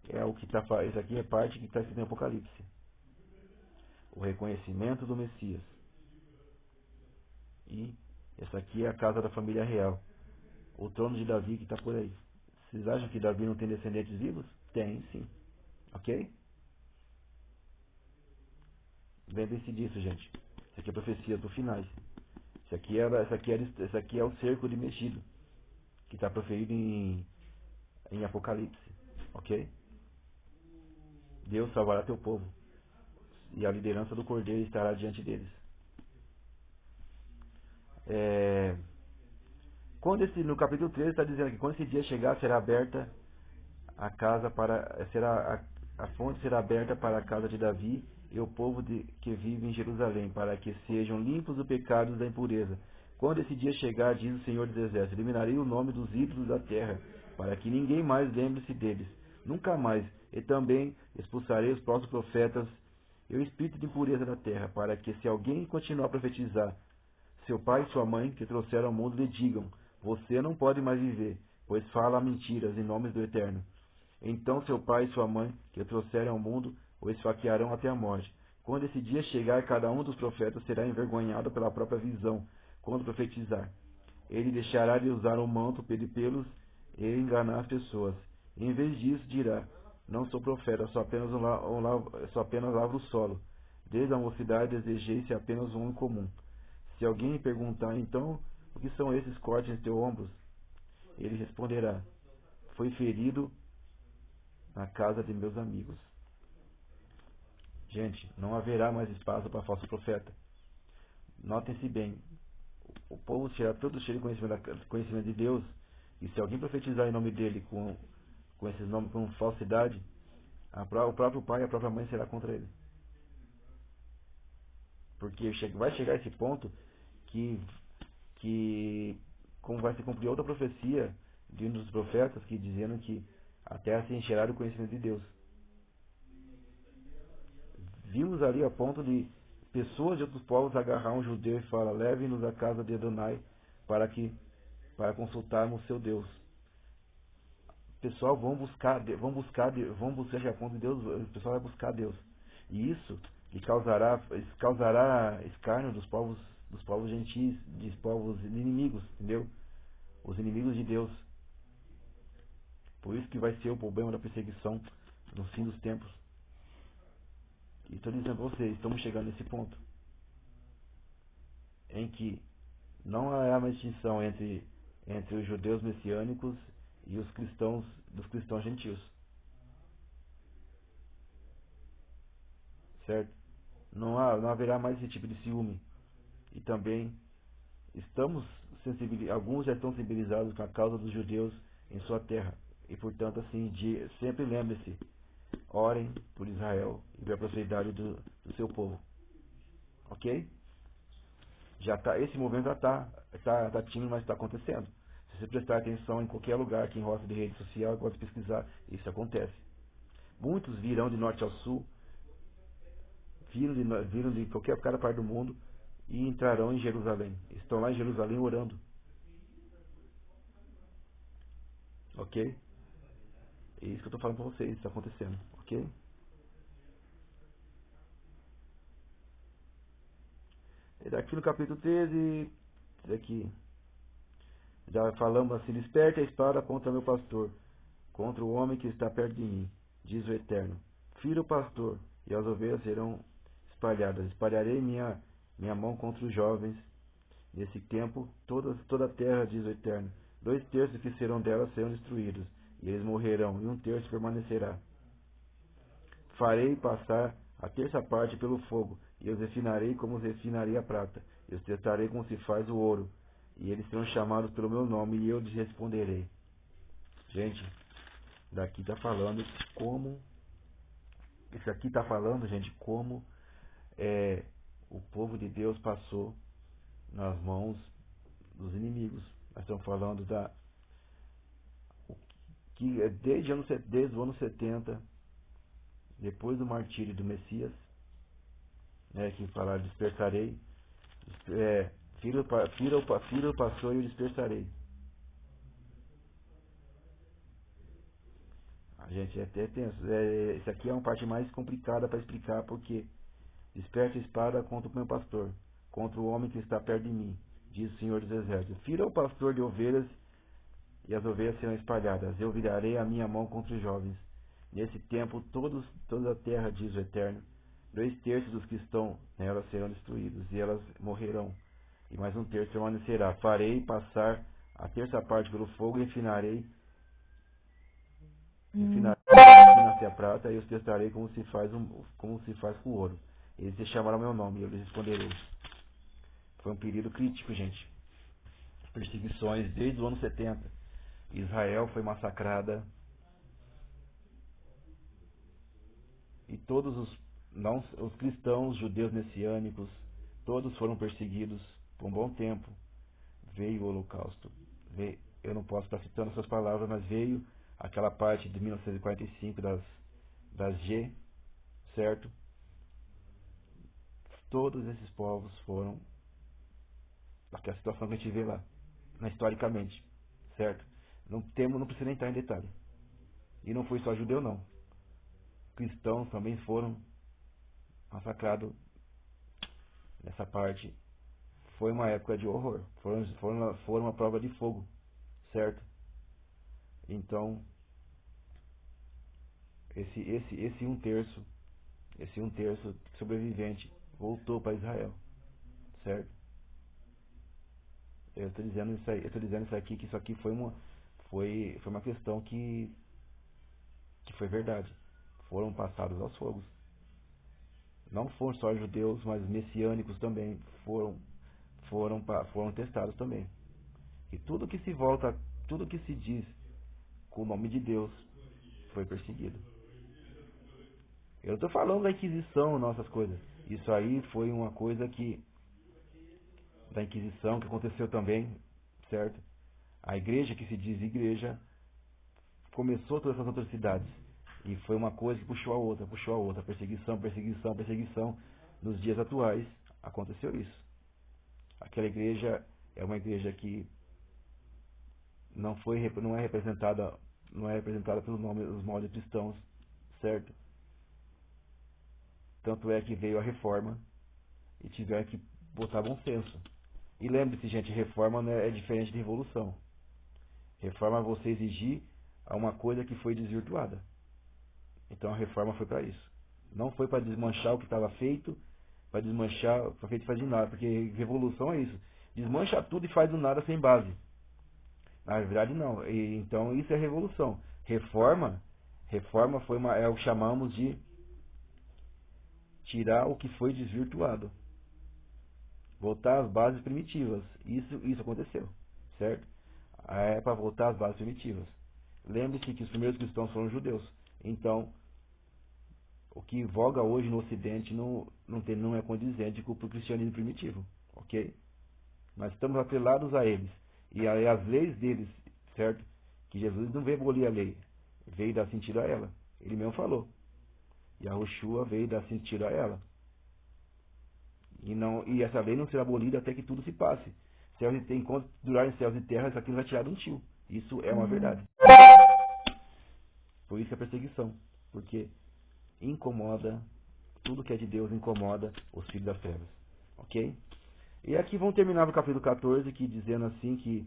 Speaker 1: é o que isso aqui é parte que está escrito em Apocalipse. O reconhecimento do Messias. E essa aqui é a casa da família real. O trono de Davi que está por aí. Vocês acham que Davi não tem descendentes vivos? Tem, sim. Ok? Lembrem-se disso, gente. Isso aqui é profecia do finais. Isso aqui é o cerco de mexido, que está proferido em Apocalipse. Ok? Deus salvará teu povo, e a liderança do Cordeiro estará diante deles. No capítulo 13 está dizendo que quando esse dia chegar, será aberta a casa a fonte será aberta para a casa de Davi e o povo que vive em Jerusalém, para que sejam limpos os pecados da impureza. Quando esse dia chegar, diz o Senhor dos Exércitos, eliminarei o nome dos ídolos da terra, para que ninguém mais lembre-se deles. Nunca mais. E também expulsarei os falsos profetas e o espírito de impureza da terra, para que, se alguém continuar a profetizar, seu pai e sua mãe, que trouxeram ao mundo, lhe digam: você não pode mais viver, pois fala mentiras em nome do Eterno. Então seu pai e sua mãe, que o trouxeram ao mundo, o esfaquearão até a morte. Quando esse dia chegar, cada um dos profetas será envergonhado pela própria visão, quando profetizar. Ele deixará de usar um manto de pelos e enganar as pessoas. Em vez disso, dirá: não sou profeta, só apenas lavro o solo. Desde a mocidade desejei ser apenas um homem comum. Se alguém me perguntar, então, o que são esses cortes em teus ombros? Ele responderá: foi ferido na casa de meus amigos. Gente, não haverá mais espaço para falso profeta. Notem-se bem, o povo será todo cheio de conhecimento de Deus, e se alguém profetizar em nome dele com esses nomes com falsidade, o próprio pai e a própria mãe será contra ele. Porque vai chegar esse ponto que como vai se cumprir outra profecia de um dos profetas que dizendo que a terra se encherá do conhecimento de Deus. Vimos ali a ponto de pessoas de outros povos agarrar um judeu e falar: leve-nos à casa de Adonai para consultarmos seu Deus. Pessoal, vão buscar a ponto de Deus, o pessoal vai buscar Deus. E isso causará escárnio dos povos gentis, dos povos inimigos, entendeu? Os inimigos de Deus. Por isso que vai ser o problema da perseguição no fim dos tempos. E estou dizendo a vocês, estamos chegando nesse ponto em que não há uma distinção entre os judeus messiânicos e os cristãos gentios. Certo? Não haverá mais esse tipo de ciúme. E também alguns já estão sensibilizados com a causa dos judeus em sua terra. E portanto, assim, sempre lembre-se: orem por Israel e pela prosperidade do seu povo. Ok? Esse movimento já está tímido, mas está acontecendo. Se você prestar atenção em qualquer lugar, aqui em roça de rede social, pode pesquisar, isso acontece. Muitos virão de norte ao sul, viram de qualquer cada parte do mundo e entrarão em Jerusalém. Estão lá em Jerusalém orando. Ok? É isso que eu estou falando para vocês, está acontecendo. Ok? E daqui no capítulo 13, daqui, já falamos assim: desperte a espada contra meu pastor, contra o homem que está perto de mim, diz o Eterno. Fira o pastor, e as ovelhas serão espalhadas. Espalharei minha mão contra os jovens. Nesse tempo, toda a terra, diz o Eterno, 2/3 que serão delas serão destruídos, e eles morrerão, e 1/3 permanecerá. Farei passar a terça parte pelo fogo, e os refinarei como os refinaria a prata, e os testarei como se faz o ouro, e eles serão chamados pelo meu nome, e eu lhes responderei. Gente, daqui está falando como, isso aqui está falando, gente, como o povo de Deus passou nas mãos dos inimigos. Nós estamos falando que desde o ano 70, depois do martírio do Messias, que falar dispersarei, fira o pastor e o dispersarei. A gente é até tenso. Isso aqui é uma parte mais complicada para explicar, porque desperte a espada contra o meu pastor, contra o homem que está perto de mim, diz o Senhor dos Exércitos. Fira o pastor de ovelhas, e as ovelhas serão espalhadas. Eu virarei a minha mão contra os jovens. Nesse tempo, toda a terra, diz o Eterno, 2/3 dos que estão nela serão destruídos, e elas morrerão, e mais 1/3 permanecerá. Farei passar a terça parte pelo fogo, e refinarei a prata, e os testarei como se faz com o ouro. Eles se chamarão meu nome, e eu lhes responderei. Foi um período crítico, gente. Perseguições desde o ano 70. Israel foi massacrada, e todos os cristãos, judeus messiânicos, todos foram perseguidos por um bom tempo. Veio o Holocausto. Eu não posso estar citando essas palavras, mas veio aquela parte de 1945 das G, certo? Todos esses povos foram aquela situação que a gente vê lá, historicamente, certo? Não precisa entrar em detalhe. E não foi só judeu, não. Cristãos também foram massacrados nessa parte. Foi uma época de horror. Foram uma prova de fogo, certo? Então, esse 1/3, sobrevivente voltou para Israel, certo? Eu estou dizendo isso aqui, que isso aqui foi uma questão que foi verdade. Foram passados aos fogos. Não foram só judeus, mas messiânicos também foram testados também. E tudo que se diz com o nome de Deus foi perseguido. Eu não estou falando da Inquisição, nossas coisas. Isso aí foi uma coisa da Inquisição que aconteceu também, certo? A igreja que se diz igreja começou todas essas atrocidades. E foi uma coisa que puxou a outra. Perseguição, perseguição, perseguição. Nos dias atuais aconteceu isso. Aquela igreja é uma igreja que não é representada pelos os moldes cristãos, certo? Tanto é que veio a reforma e tiveram que botar bom senso. E lembre-se, gente, reforma é diferente de revolução. Reforma é você exigir a uma coisa que foi desvirtuada. Então a reforma foi para isso. Não foi para desmanchar o que estava feito, para feito fazer nada, porque revolução é isso. Desmancha tudo e faz do nada sem base. Na verdade não. Então isso é revolução. Reforma é o que chamamos de tirar o que foi desvirtuado. Voltar às bases primitivas. Isso aconteceu, certo? É para voltar às bases primitivas. Lembre-se que os primeiros cristãos foram judeus. Então, o que voga hoje no Ocidente não é condizente com o cristianismo primitivo, ok? Nós estamos atrelados a eles. E as leis deles, certo? Que Jesus não veio abolir a lei, veio dar sentido a ela. Ele mesmo falou. E a Yahushua veio dar sentido a ela. E essa lei não será abolida até que tudo se passe. Enquanto durarem céus e terras, aquilo vai tirar de um tio. Isso é uma verdade. Por isso é perseguição. Porque incomoda, tudo que é de Deus incomoda os filhos das trevas. Ok? E aqui vamos terminar no capítulo 14, que dizendo assim que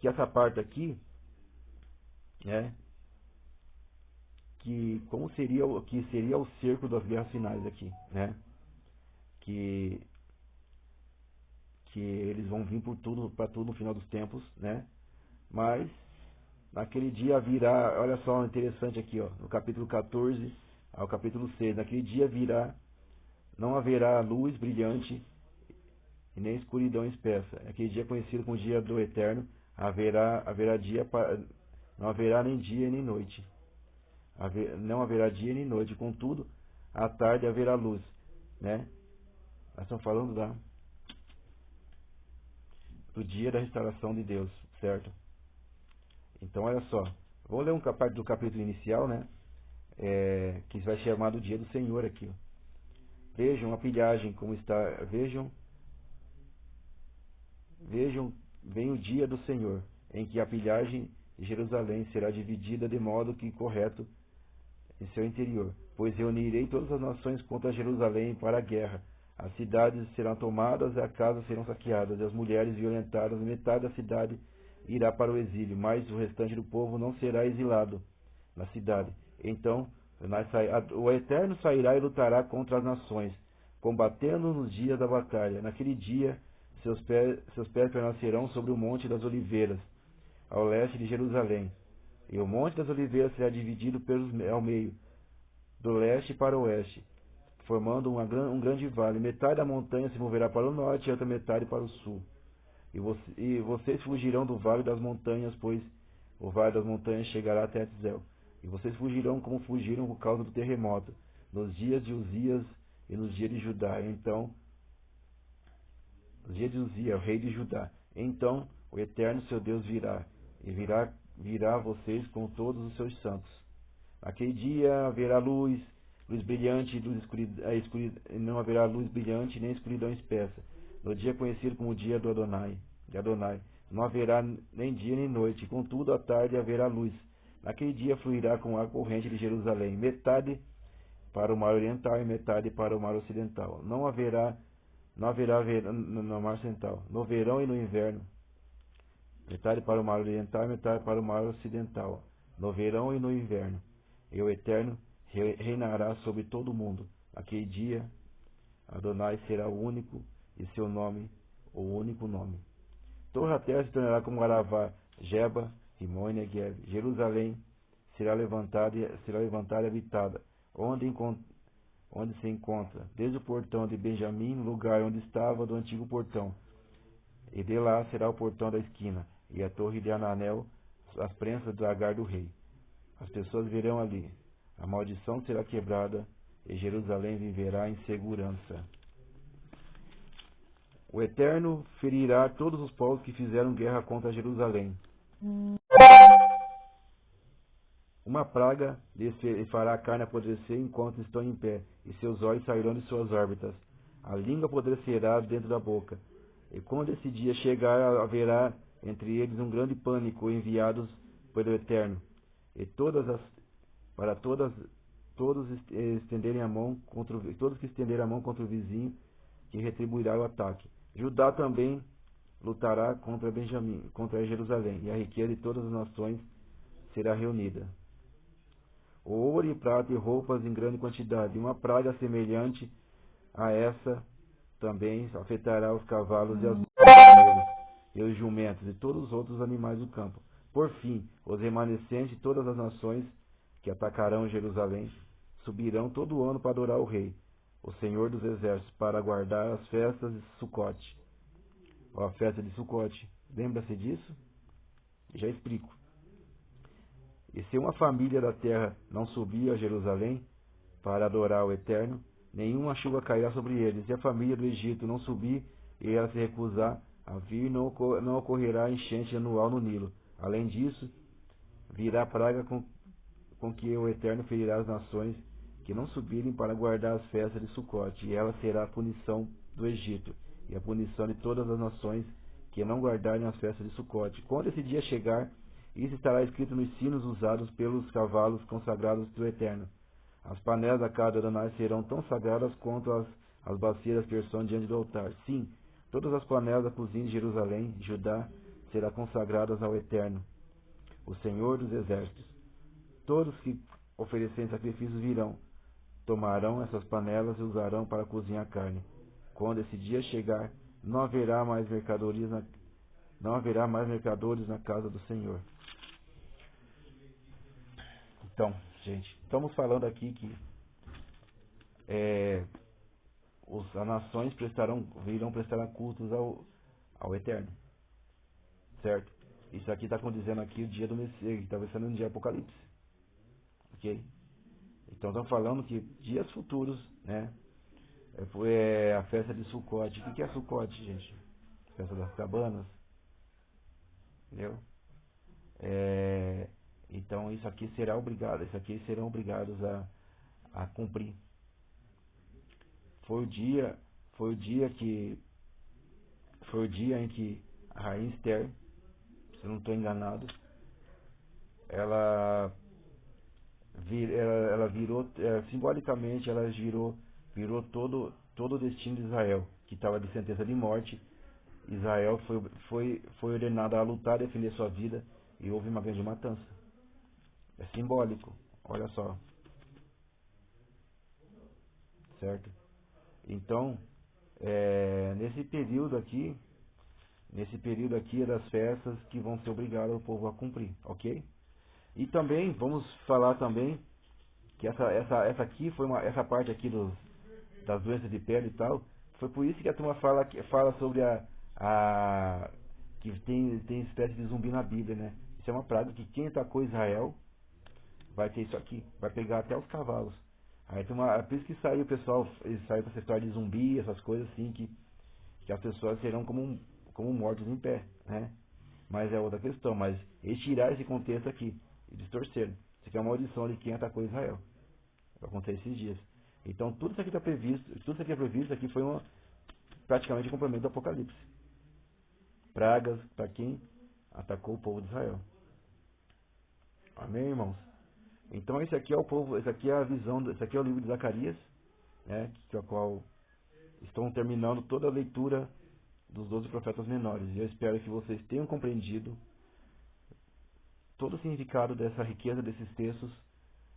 Speaker 1: essa parte aqui, né, que seria o cerco das guerras finais aqui, né? Que eles vão vir para tudo no final dos tempos, né? Mas naquele dia virá, olha só interessante aqui, ó, no capítulo 14 ao capítulo 6, naquele dia virá, não haverá luz brilhante e nem escuridão espessa. Aquele dia conhecido como dia do Eterno, não haverá nem dia nem noite. Não haverá dia nem noite, contudo, à tarde haverá luz, né? Nós estamos falando do dia da restauração de Deus, certo? Então, olha só, vou ler parte do capítulo inicial, né? Que vai chamar do dia do Senhor aqui. Ó. Vejam a pilhagem como está. Vejam, vem o dia do Senhor, em que a pilhagem de Jerusalém será dividida de modo que correto em seu interior. Pois reunirei todas as nações contra Jerusalém para a guerra. As cidades serão tomadas, as casas serão saqueadas, e as mulheres violentadas, metade da cidade irá para o exílio, mas o restante do povo não será exilado na cidade. Então o Eterno sairá e lutará contra as nações, combatendo nos dias da batalha. Naquele dia seus pés permanecerão sobre o Monte das Oliveiras, ao leste de Jerusalém. E o Monte das Oliveiras será dividido ao meio, do leste para o oeste, formando um grande vale. Metade da montanha se moverá para o norte e a outra metade para o sul. E vocês fugirão do vale das montanhas, pois o vale das montanhas chegará até Etzel. E vocês fugirão como fugiram por causa do terremoto, nos dias de Uzias e nos dias de Judá. Então, nos dias de Uzias, o rei de Judá. Então, o Eterno seu Deus virá a vocês com todos os seus santos. Naquele dia haverá luz brilhante, não haverá luz brilhante nem escuridão espessa. No dia conhecido como o dia de Adonai, não haverá nem dia nem noite, contudo à tarde haverá luz. Naquele dia fluirá com a corrente de Jerusalém, metade para o mar oriental e metade para o mar ocidental. Não haverá no mar central, no verão e no inverno. Metade para o mar oriental e metade para o mar ocidental, no verão e no inverno. E o Eterno reinará sobre todo o mundo. Naquele dia, Adonai será o único, e seu nome, o único nome. Toda a terra se tornará como Aravá, Geba, Rimon e Negev. Jerusalém será levantada e habitada, onde se encontra, desde o portão de Benjamim, no lugar onde estava do antigo portão. E de lá será o portão da esquina, e a torre de Ananel, as prensas do lagar do rei. As pessoas verão ali. A maldição será quebrada, e Jerusalém viverá em segurança. O Eterno ferirá todos os povos que fizeram guerra contra Jerusalém. Uma praga lhes fará a carne apodrecer enquanto estão em pé, e seus olhos sairão de suas órbitas. A língua apodrecerá dentro da boca. E quando esse dia chegar, haverá entre eles um grande pânico enviados pelo Eterno. E todos que estenderem a mão contra o vizinho, que retribuirá o ataque. Judá também lutará contra Jerusalém, e a riqueza de todas as nações será reunida. O ouro e prata e roupas em grande quantidade. Uma praga semelhante a essa também afetará os cavalos e as e os jumentos e todos os outros animais do campo. Por fim, os remanescentes de todas as nações que atacarão Jerusalém subirão todo ano para adorar o rei, o Senhor dos Exércitos, para guardar as festas de Sucote. A festa de Sucote. Lembra-se disso? Já explico. E se uma família da terra não subir a Jerusalém para adorar o Eterno, nenhuma chuva cairá sobre eles. Se a família do Egito não subir e ela se recusar a vir, não ocorrerá enchente anual no Nilo. Além disso, virá praga com que o Eterno ferirá as nações que não subirem para guardar as festas de Sucote, e ela será a punição do Egito, e a punição de todas as nações que não guardarem as festas de Sucote. Quando esse dia chegar, isso estará escrito nos sinos usados pelos cavalos consagrados do Eterno. As panelas da casa de Adonai serão tão sagradas quanto as bacias que estão diante do altar. Sim, todas as panelas da cozinha de Jerusalém, Judá, serão consagradas ao Eterno, o Senhor dos Exércitos. Todos que oferecerem sacrifícios virão, tomarão essas panelas e usarão para cozinhar carne. Quando esse dia chegar, não haverá mais mercadores na casa do Senhor. Então, gente, estamos falando aqui que as nações virão prestar cultos ao Eterno, certo? Isso aqui está condizendo aqui o dia do Messias, está pensando no dia do Apocalipse, ok? Então estamos falando que dias futuros, né? A festa de Sucote. O que é Sucote, gente? Festa das cabanas, entendeu? Então isso aqui serão obrigados a cumprir. Foi o dia em que a rainha Esther, se eu não estou enganado, ela virou, simbolicamente, ela virou todo o destino de Israel, que estava de sentença de morte. Israel foi ordenada a lutar e defender sua vida, e houve uma grande matança. É simbólico, olha só, certo? Então, nesse período aqui é das festas que vão ser obrigados o povo a cumprir, ok? E também vamos falar também que essa aqui foi essa parte aqui das doenças de pele e tal, foi por isso que a turma fala sobre que tem espécie de zumbi na Bíblia, né? Isso é uma praga que quem atacou Israel vai ter isso aqui, vai pegar até os cavalos. Aí por isso que saiu o pessoal, saiu com essa história de zumbi, essas coisas assim, que as pessoas serão como mortos em pé, né? Mas é outra questão, mas eles tiraram esse contexto aqui e distorceram. Isso aqui é uma maldição de quem atacou Israel. Vai acontecer esses dias. Então tudo isso aqui está previsto, tudo isso aqui é previsto, aqui foi praticamente um complemento do Apocalipse. Pragas para quem atacou o povo de Israel. Amém, irmãos? Então esse aqui é o povo, esse aqui é a visão, esse aqui é o livro de Zacarias, né, que é o qual estão terminando toda a leitura dos 12 profetas menores. E eu espero que vocês tenham compreendido todo o significado dessa riqueza desses textos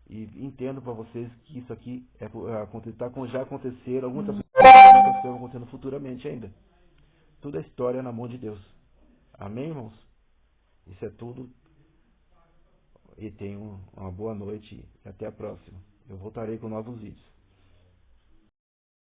Speaker 1: e entendo para vocês que isso aqui já aconteceram, algumas coisas estão acontecendo futuramente ainda. Tudo é história na mão de Deus. Amém, irmãos? Isso é tudo. E tenham uma boa noite e até a próxima. Eu voltarei com novos vídeos.